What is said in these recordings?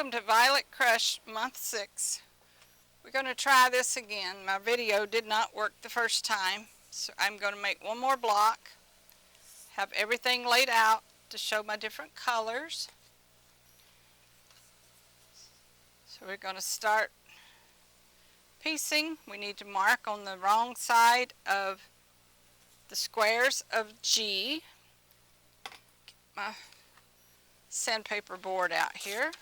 Welcome to Violet Crush Month 6. We're going to try this again. My video did not work the first time, so I'm going to make one more block, have everything laid out to show my different colors. So we're going to start piecing. We need to mark on the wrong side of the squares of G. Get my sandpaper board out here.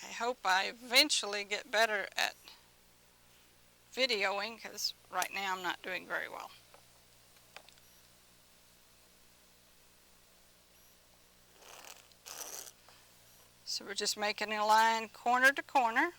I hope I eventually get better at videoing, because right now I'm not doing very well. So we're just making a line corner to corner.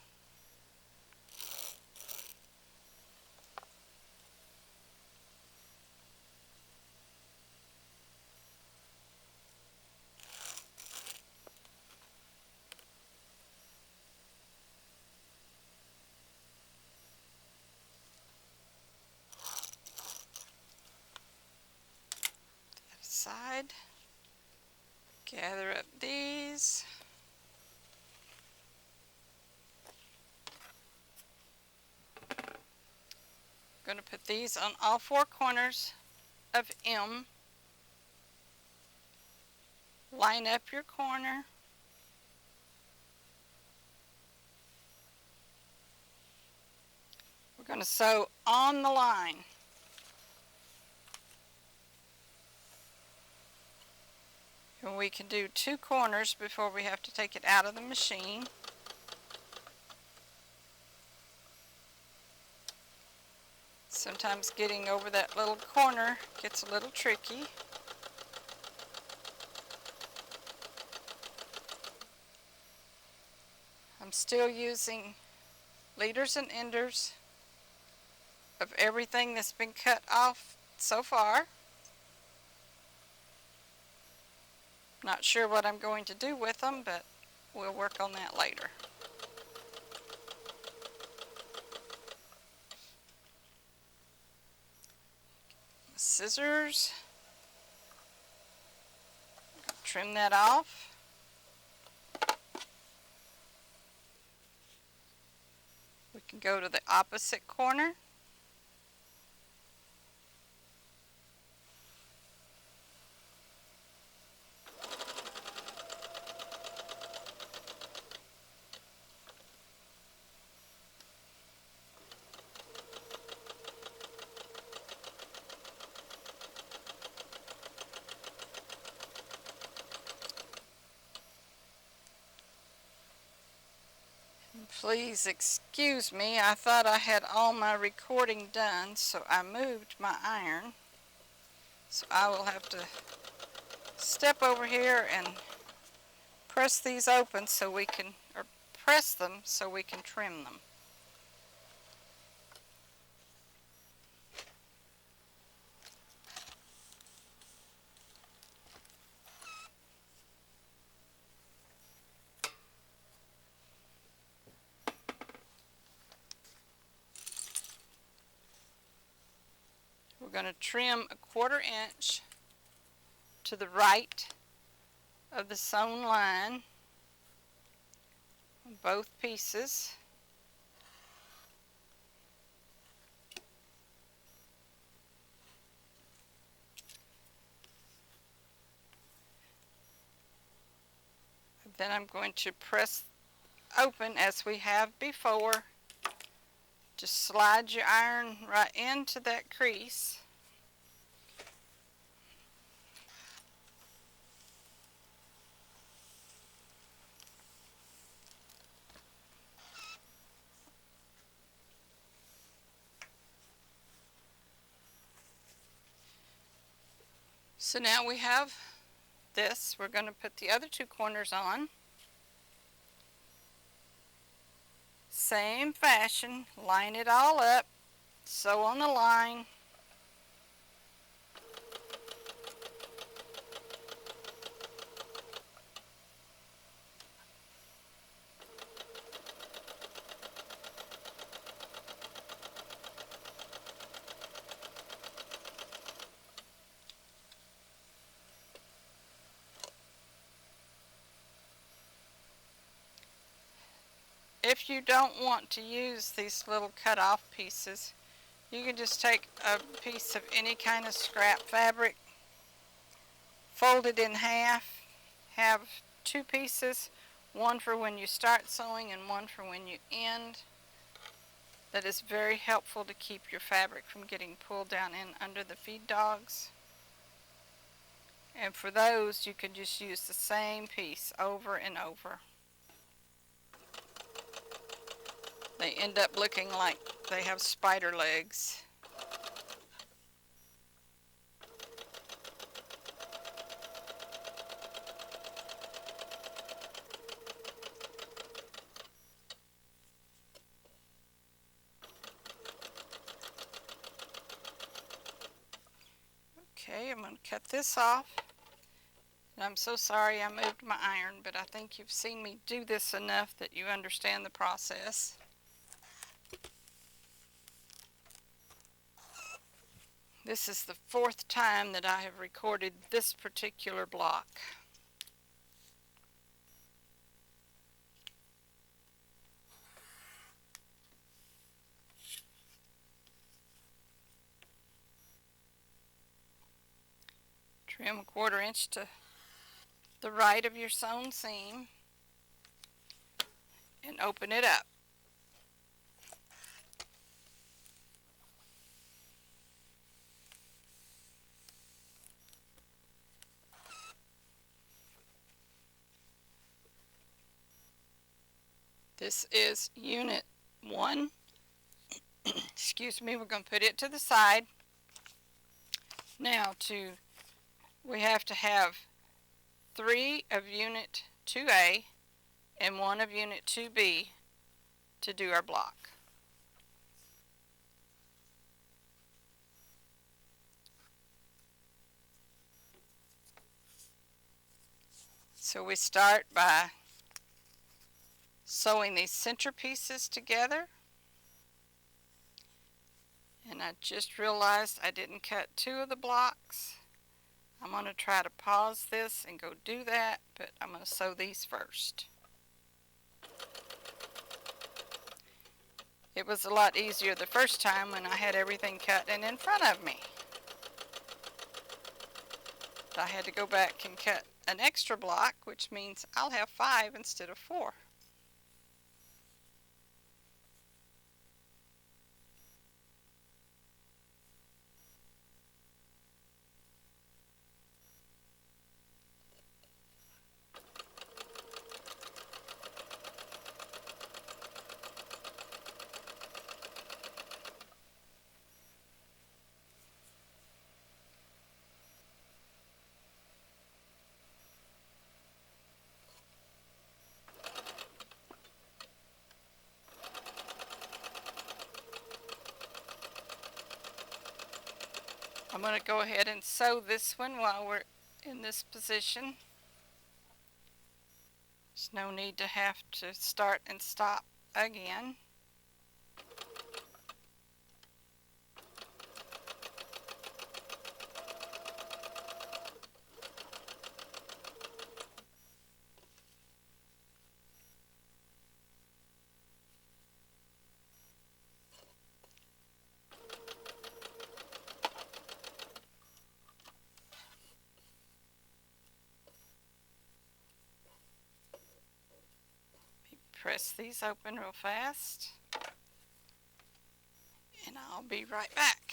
Side, gather up these, I'm going to put these on all four corners of M. Line up your corner, we're going to sew on the line. And we can do two corners before we have to take it out of the machine. Sometimes getting over that little corner gets a little tricky. I'm still using leaders and enders of everything that's been cut off so far. Not sure what I'm going to do with them, but we'll work on that later. Scissors, trim that off. We can go to the opposite corner. Please excuse me, I thought I had all my recording done, so I moved my iron. So I will have to step over here and press these open so we can, or press them so we can trim them. We're going to trim a 1/4 inch to the right of the sewn line on both pieces. Then I'm going to press open as we have before. Just slide your iron right into that crease. So now we have this. We're going to put the other two corners on. Same fashion, line it all up, sew on the line. if you don't want to use these little cut off pieces, you can just take a piece of any kind of scrap fabric, fold it in half, have two pieces, one for when you start sewing and one for when you end. That is very helpful to keep your fabric from getting pulled down in under the feed dogs. And for those, you can just use the same piece over and over. They end up looking like they have spider legs. Okay, I'm going to cut this off. And I'm so sorry I moved my iron, but I think you've seen me do this enough that you understand the process. This is the 4th time that I have recorded this particular block. Trim 1/4 inch to the right of your sewn seam and open it up. This is unit 1. Excuse me, we're going to put it to the side. Now we have to have 3 of unit 2A and 1 of unit 2B to do our block. So we start by sewing these center pieces together. And I just realized I didn't cut 2 of the blocks. I'm going to try to pause this and go do that, but I'm going to sew these first. It was a lot easier the first time when I had everything cut and in front of me. But I had to go back and cut an extra block, which means I'll have 5 instead of 4. I'm going to go ahead and sew this one while we're in this position. There's no need to have to start and stop again. Press these open real fast, and I'll be right back.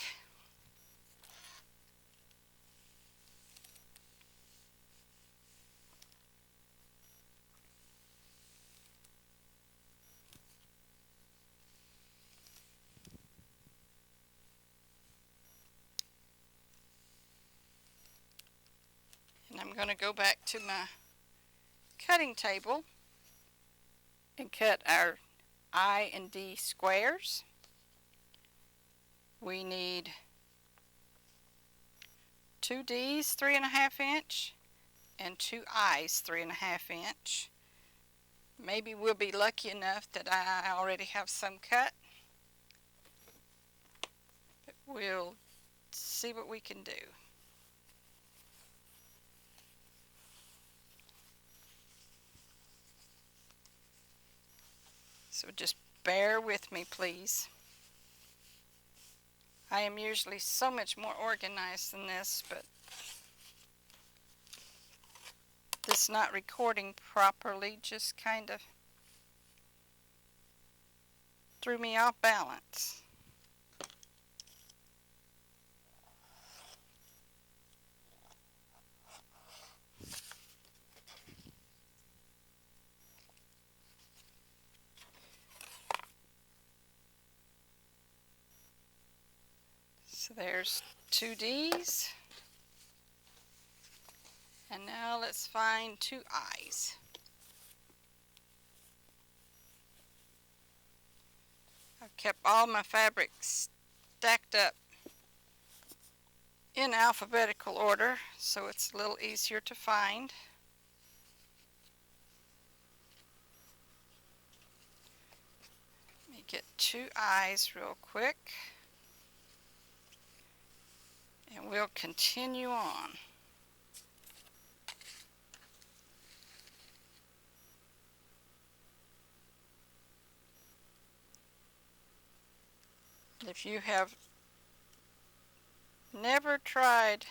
And I'm going to go back to my cutting table and cut our I and D squares. We need 2 D's 3.5 inch and 2 I's 3.5 inch. Maybe we'll be lucky enough that I already have some cut, but we'll see what we can do. So just bear with me, please. I am usually so much more organized than this, but this not recording properly just kind of threw me off balance. So there's 2 D's. And now let's find 2 I's. I've kept all my fabrics stacked up in alphabetical order, so it's a little easier to find. Let me get 2 I's real quick, and we'll continue on. If you have never tried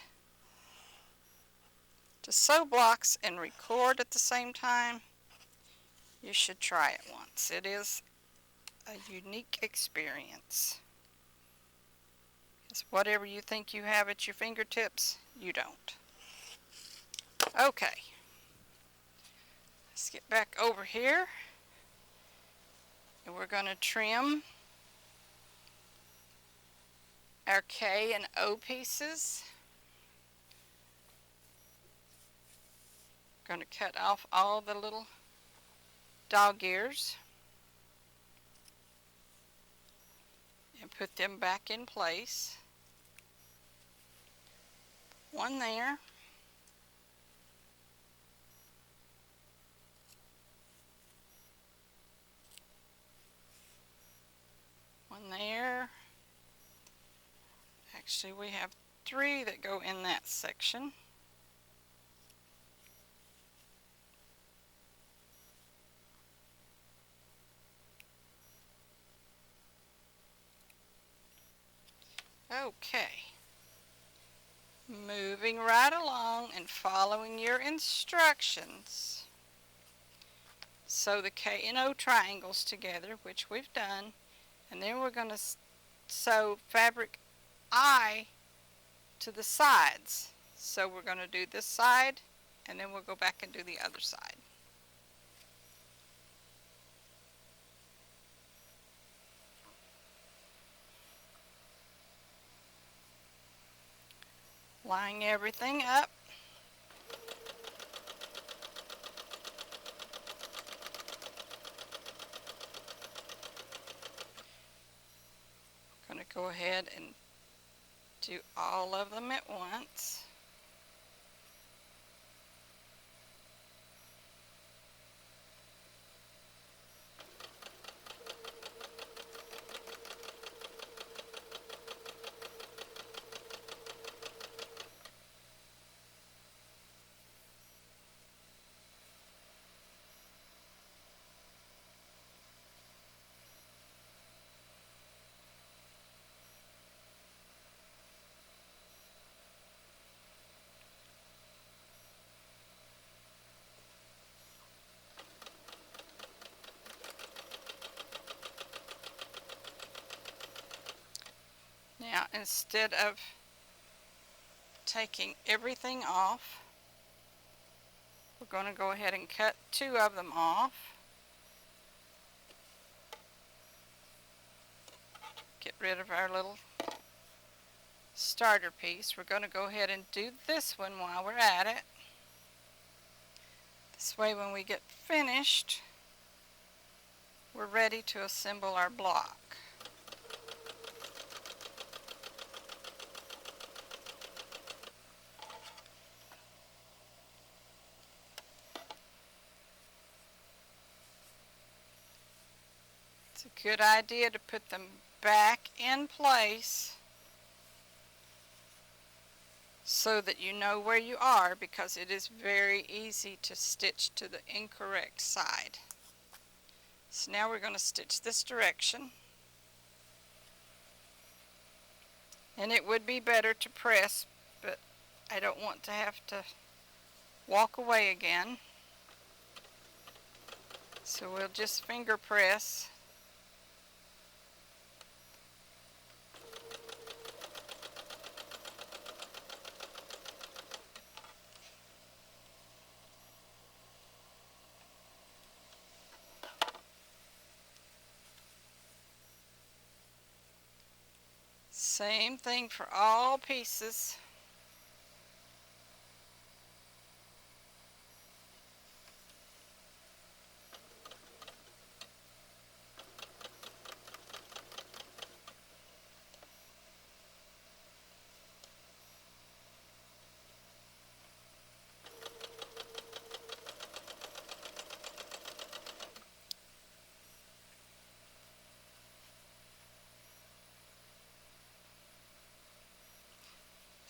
to sew blocks and record at the same time, you should try it once. It is a unique experience. Because whatever you think you have at your fingertips, you don't. Okay, let's get back over here, and we're going to trim our K and O pieces. Going to cut off all the little dog ears and put them back in place. One there. One there. Actually, we have 3 that go in that section. Okay. Moving right along and following your instructions. Sew the K and O triangles together, which we've done, and then we're going to sew fabric I to the sides. So we're going to do this side, and then we'll go back and do the other side. Line everything up. I'm going to go ahead and do all of them at once. Now, instead of taking everything off, we're going to go ahead and cut 2 of them off. Get rid of our little starter piece. We're going to go ahead and do this one while we're at it. This way, when we get finished, we're ready to assemble our block. It's a good idea to put them back in place so that you know where you are, because it is very easy to stitch to the incorrect side. So now we're going to stitch this direction. And it would be better to press, but I don't want to have to walk away again. So we'll just finger press. Same thing for all pieces.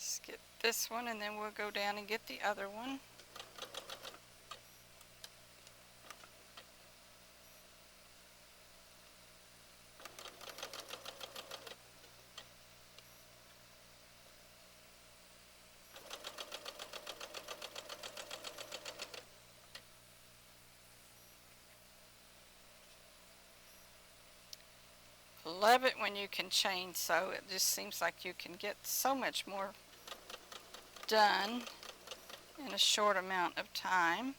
Just get this one and then we'll go down and get the other one. Love it when you can chain sew. It just seems like you can get so much more done in a short amount of time.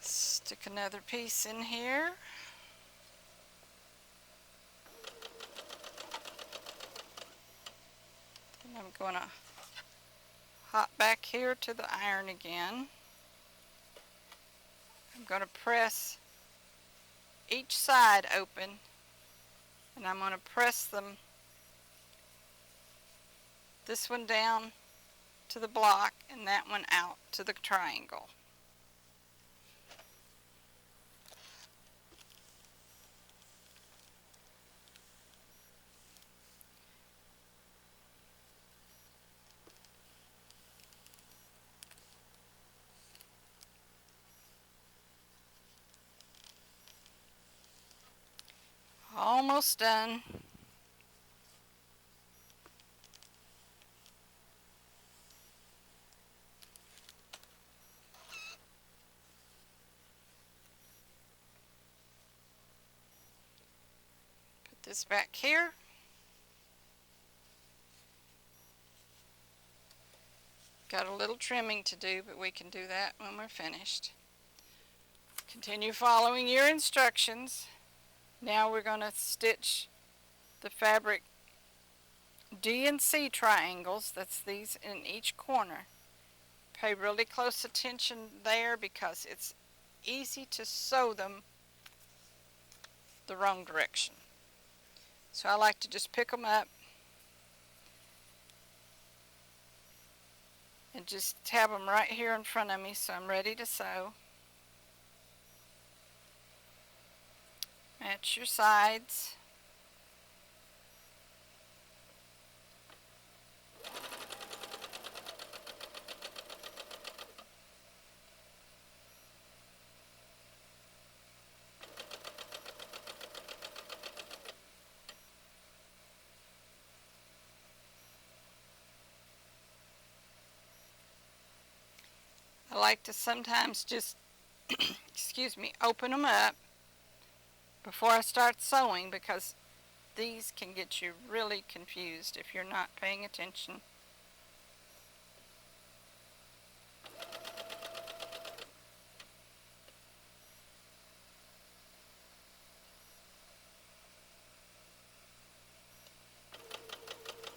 Stick another piece in here. And I'm going to hop back here to the iron again. I'm going to press each side open, and I'm going to press them, this one down to the block and that one out to the triangle. Almost done. Put this back here. Got a little trimming to do, but we can do that when we're finished. Continue following your instructions. Now we're going to stitch the fabric D and C triangles. That's these in each corner. Pay really close attention there because it's easy to sew them the wrong direction. So I like to just pick them up and just have them right here in front of me so I'm ready to sew. Match your sides. I like to sometimes just, excuse me, open them up before I start sewing because these can get you really confused if you're not paying attention.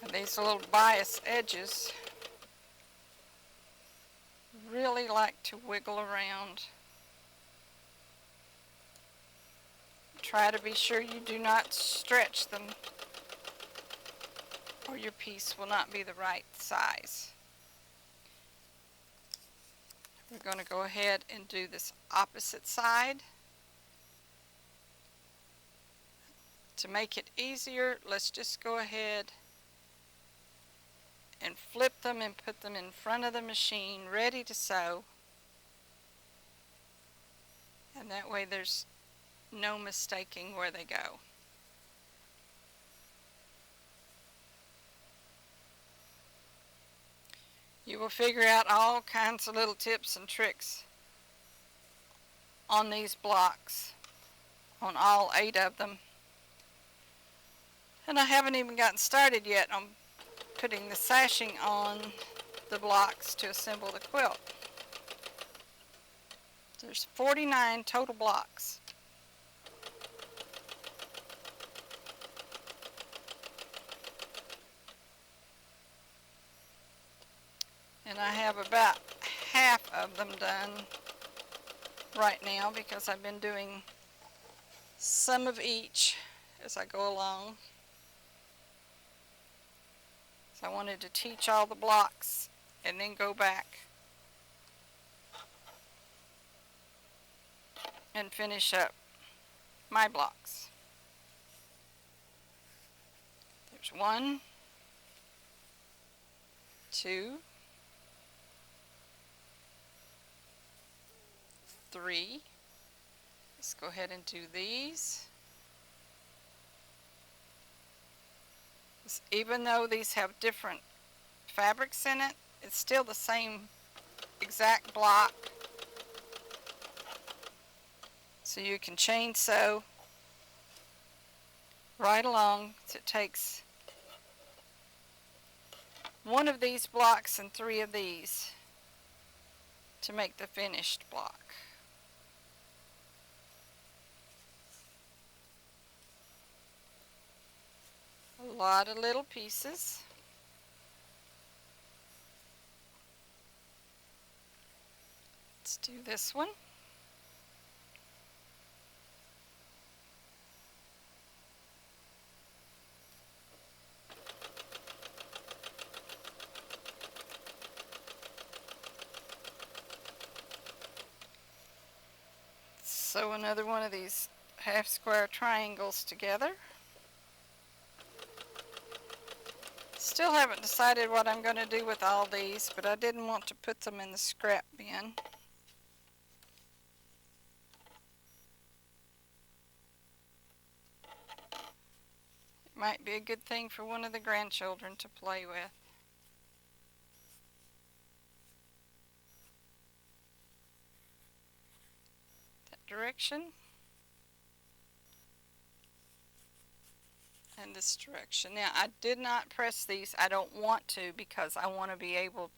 And these little bias edges really like to wiggle around. Try to be sure you do not stretch them or your piece will not be the right size. We're going to go ahead and do this opposite side. To make it easier, let's just go ahead and flip them and put them in front of the machine ready to sew. And that way there's no mistaking where they go. You will figure out all kinds of little tips and tricks on these blocks, on all 8 of them. And I haven't even gotten started yet on putting the sashing on the blocks to assemble the quilt. There's 49 total blocks. And I have about half of them done right now because I've been doing some of each as I go along. So I wanted to teach all the blocks and then go back and finish up my blocks. There's 1, 2, 3. Let's go ahead and do these. Even though these have different fabrics in it, it's still the same exact block. So you can chain sew right along. So it takes 1 of these blocks and 3 of these to make the finished block. A lot of little pieces. Let's do this one. Sew another one of these half square triangles together. Still haven't decided what I'm going to do with all these, but I didn't want to put them in the scrap bin. It might be a good thing for one of the grandchildren to play with. That direction. And this direction. Now I did not press these. I don't want to because I want to be able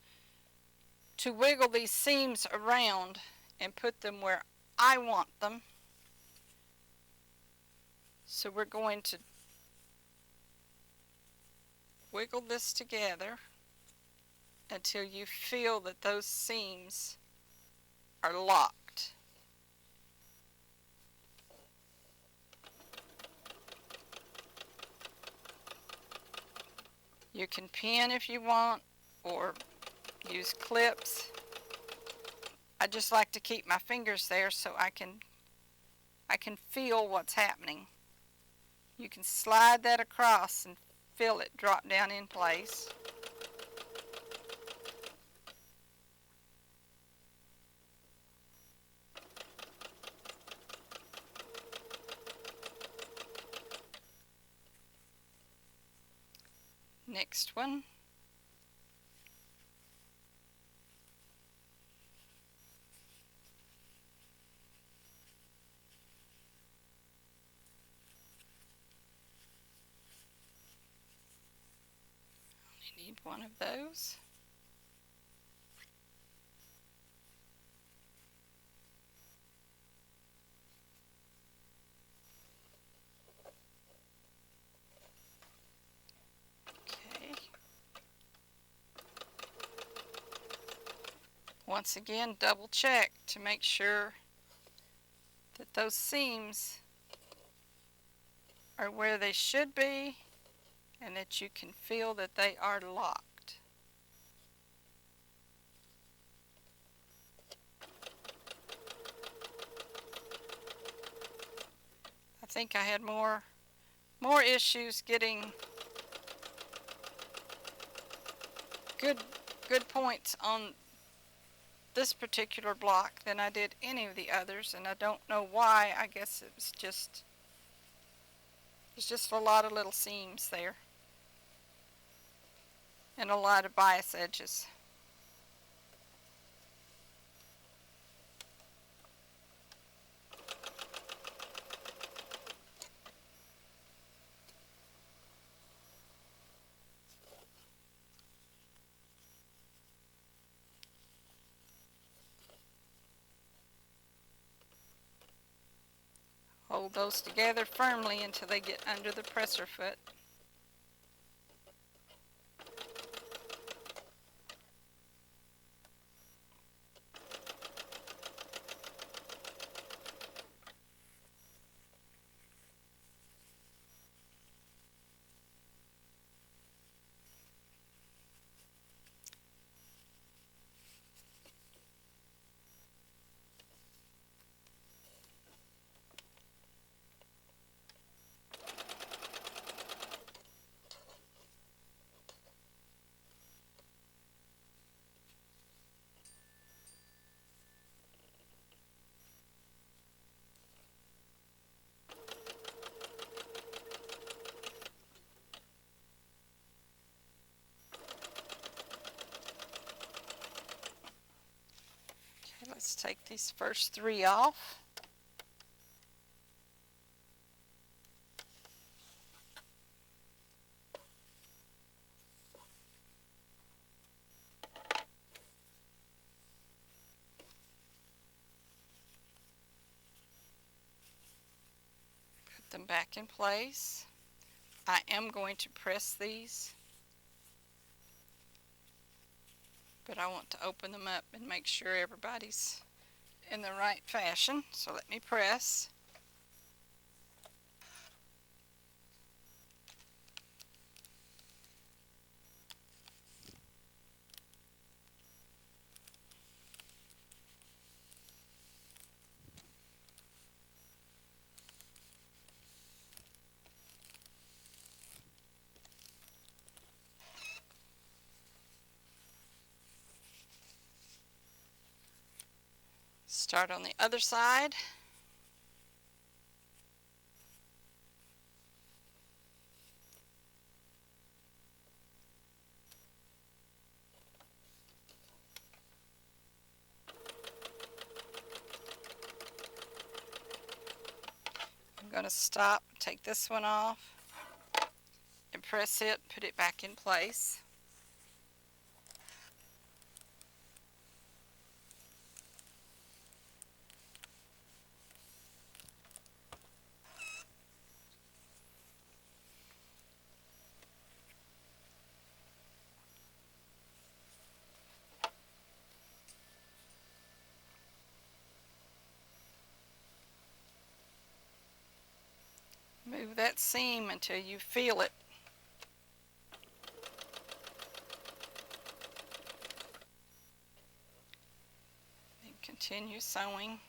to wiggle these seams around and put them where I want them. So we're going to wiggle this together until you feel that those seams are locked. You can pin if you want or use clips. I just like to keep my fingers there so I can feel what's happening. You can slide that across and feel it drop down in place. Next one. Only need 1 of those. Once again, double check to make sure that those seams are where they should be and that you can feel that they are locked. I think I had more issues getting good points on this particular block than I did any of the others, and I don't know why. I guess there's just a lot of little seams there and a lot of bias edges. Hold those together firmly until they get under the presser foot. Let's take these first 3 off. Put them back in place. I am going to press these, but I want to open them up and make sure everybody's in the right fashion. So let me press. Start on the other side. I'm going to stop, take this one off, and press it, put it back in place. Move that seam until you feel it. And continue sewing.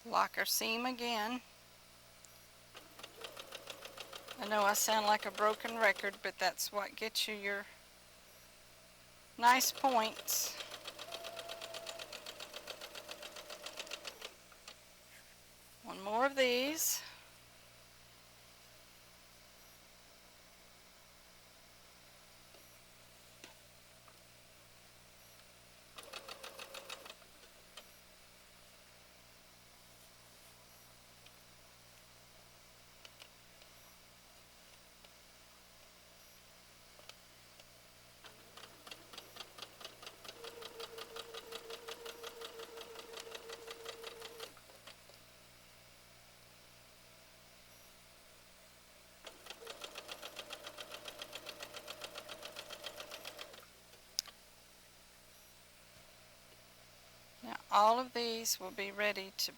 Lock our seam again. I know I sound like a broken record, but that's what gets you your nice points. One more of these. all of these will be ready to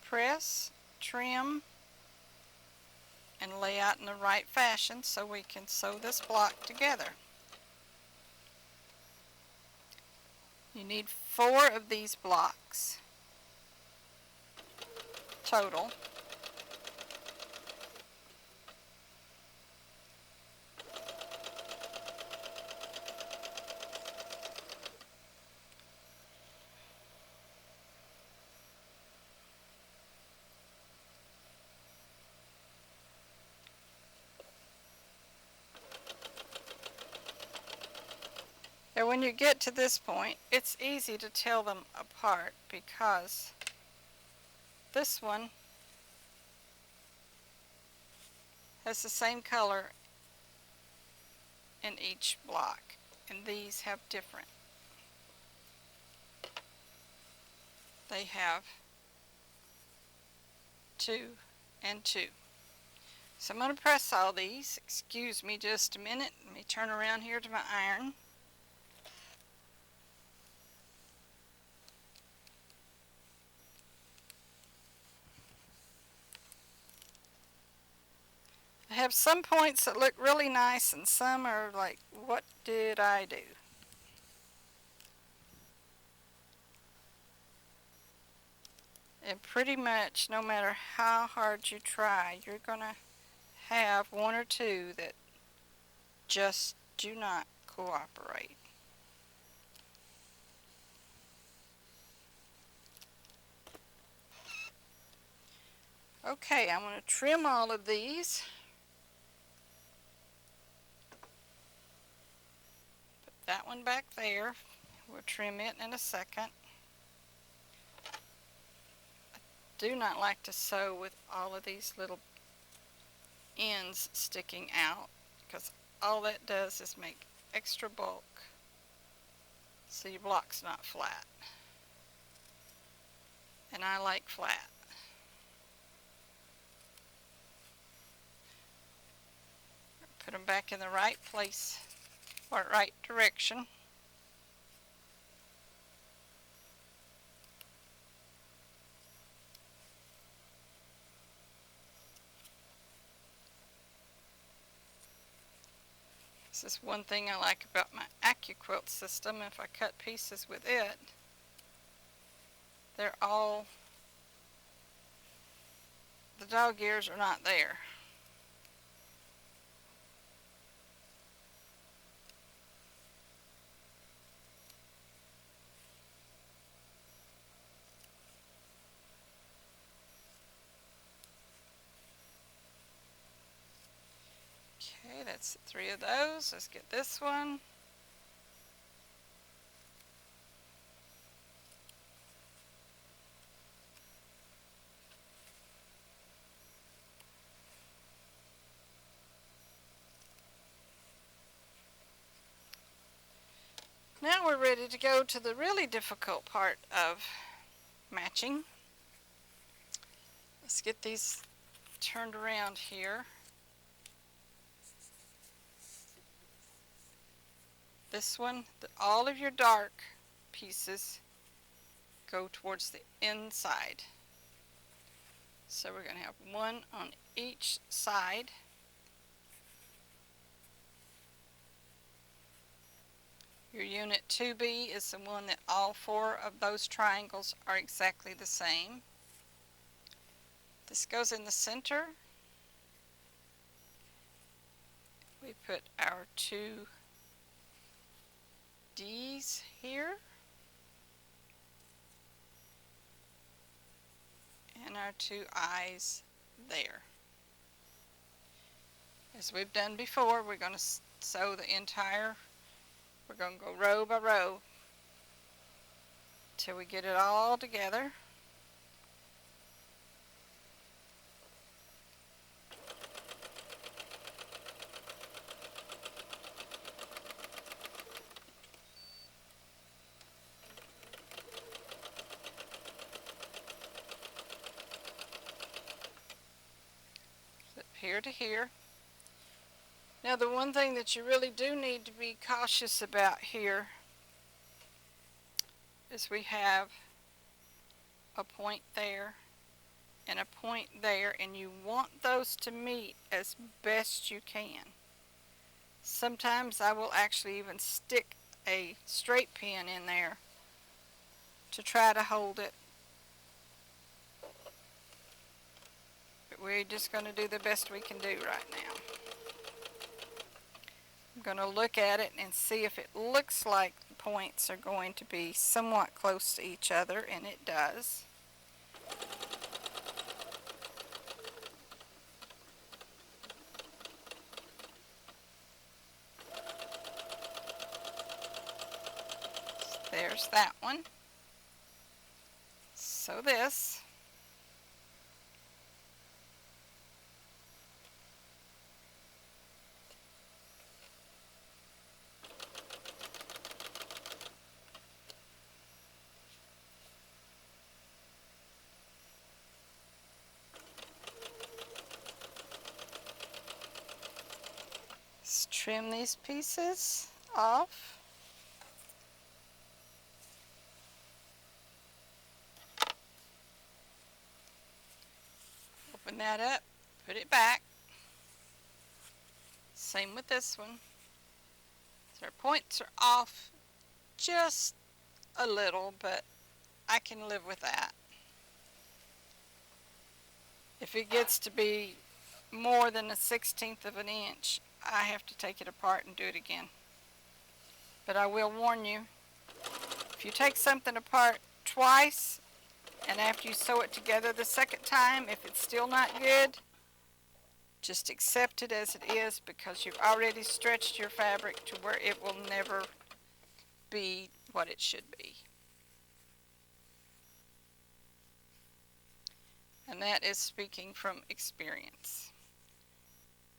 press, trim, and lay out in the right fashion so we can sew this block together. You need 4 of these blocks total. And when you get to this point, it's easy to tell them apart because this one has the same color in each block, and these have different. They have 2 and 2. So I'm going to press all these. Excuse me just a minute. Let me turn around here to my iron. I have some points that look really nice and some are like, what did I do? And pretty much no matter how hard you try, you're going to have 1 or 2 that just do not cooperate. Okay, I'm going to trim all of these. Put that one back there. We'll trim it in a second. I do not like to sew with all of these little ends sticking out because all that does is make extra bulk so your block's not flat. And I like flat. Put them back in the right place or right direction. This is one thing I like about my AccuQuilt system. If I cut pieces with it, they're all, the dog ears are not there. Okay, that's 3 of those. Let's get this one. Now we're ready to go to the really difficult part of matching. Let's get these turned around here. This one, all of your dark pieces go towards the inside. So we're going to have 1 on each side. Your unit 2B is the one that all 4 of those triangles are exactly the same. This goes in the center. We put our 2 D's here. And our 2 I's there. As we've done before, we're going to sew the entire, we're going to go row by row till we get it all together. Here to here. Now the one thing that you really do need to be cautious about here is we have a point there, and a point there, and you want those to meet as best you can. Sometimes I will actually even stick a straight pin in there to try to hold it. But we're just going to do the best we can do right now. I'm going to look at it and see if it looks like the points are going to be somewhat close to each other, and it does. There's that one. So this. Let's trim these pieces off. Open that up, put it back. Same with this one. So our points are off just a little, but I can live with that. If it gets to be more than 1/16 of an inch, I have to take it apart and do it again. But I will warn you, if you take something apart twice, and after you sew it together the second time, if it's still not good, just accept it as it is, because you've already stretched your fabric to where it will never be what it should be. And that is speaking from experience.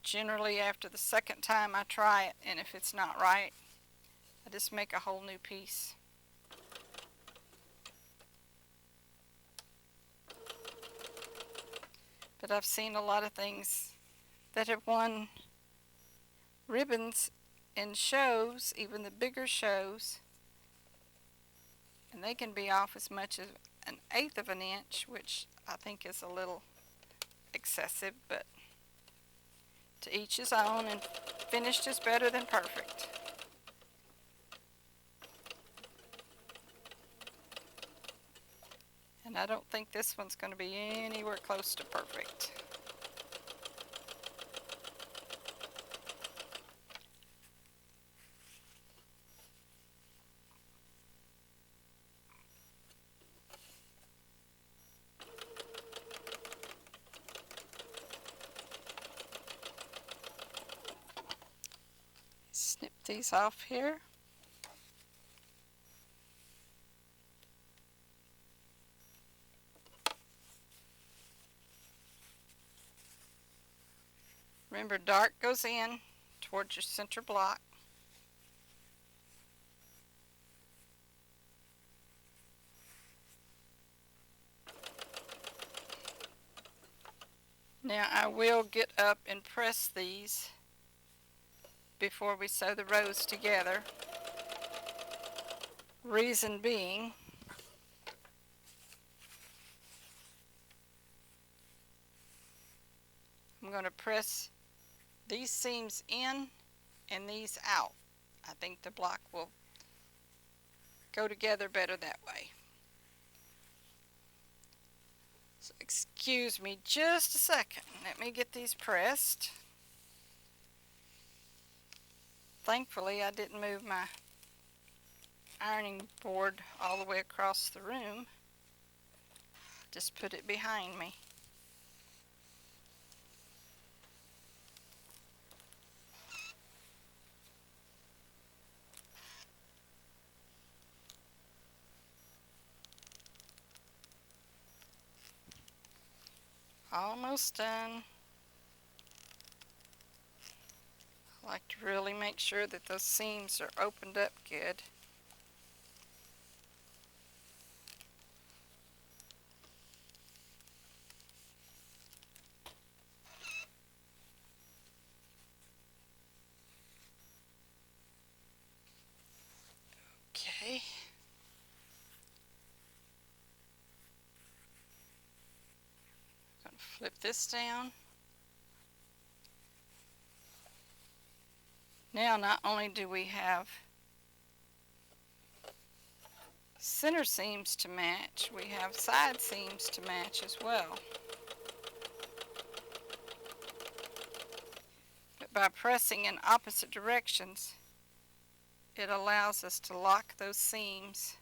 Generally, after the second time I try it, and if it's not right, I just make a whole new piece. But I've seen a lot of things that have won ribbons in shows, even the bigger shows, and they can be off as much as 1/8 of an inch, which I think is a little excessive, but to each his own, and finished is better than perfect. And I don't think this one's going to be anywhere close to perfect. Snip these off here. Remember, dark goes in towards your center block. Now I will get up and press these before we sew the rows together. Reason being, I'm going to press these seams in and these out. I think the block will go together better that way. So excuse me just a second. Let me get these pressed. Thankfully, I didn't move my ironing board all the way across the room. Just put it behind me. Almost done. I like to really make sure that those seams are opened up good. Okay. Flip this down. Now not only do we have center seams to match, we have side seams to match as well. But by pressing in opposite directions, it allows us to lock those seams.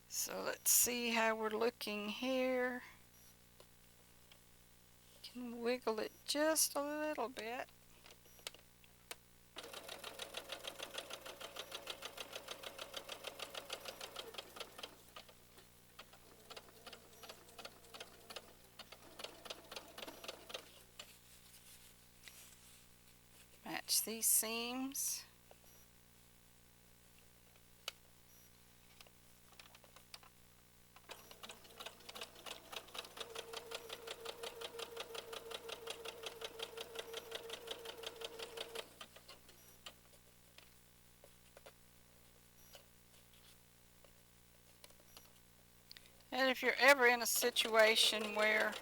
So let's see how we're looking here. Can wiggle it just a little bit. Match these seams. And if you're ever in a situation where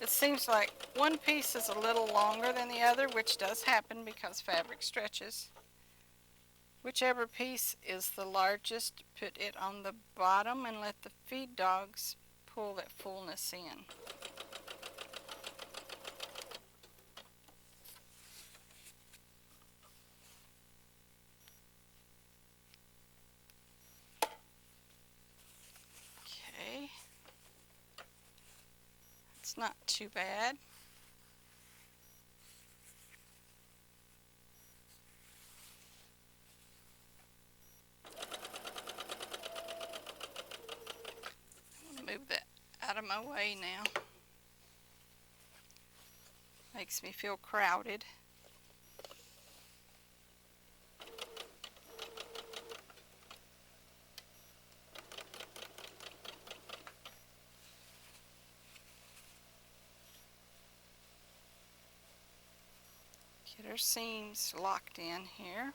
it seems like one piece is a little longer than the other, which does happen because fabric stretches, whichever piece is the largest, put it on the bottom and let the feed dogs pull that fullness in. Okay, it's not too bad. Move that out of my way now. Makes me feel crowded. Get our seams locked in here.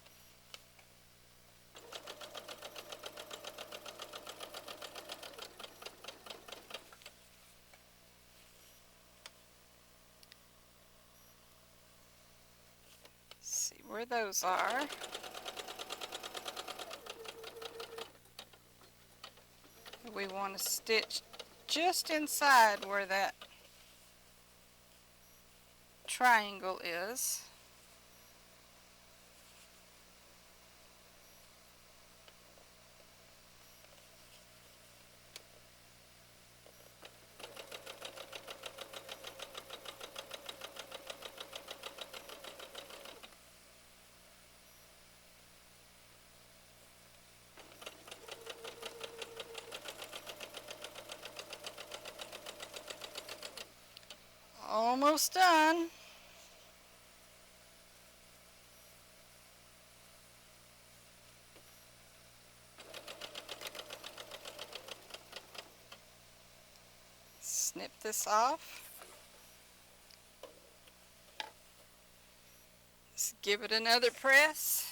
See where those are. We want to stitch just inside where that triangle is. Almost done. Snip this off. Let's give it another press.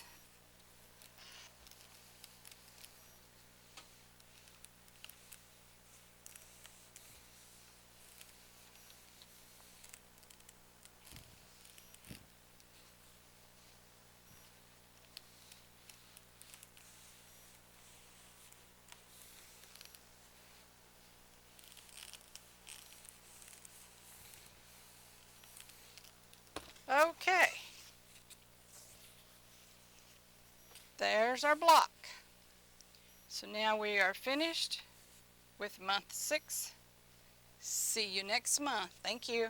Okay, there's our block. So now we are finished with month 6. See you next month. Thank you.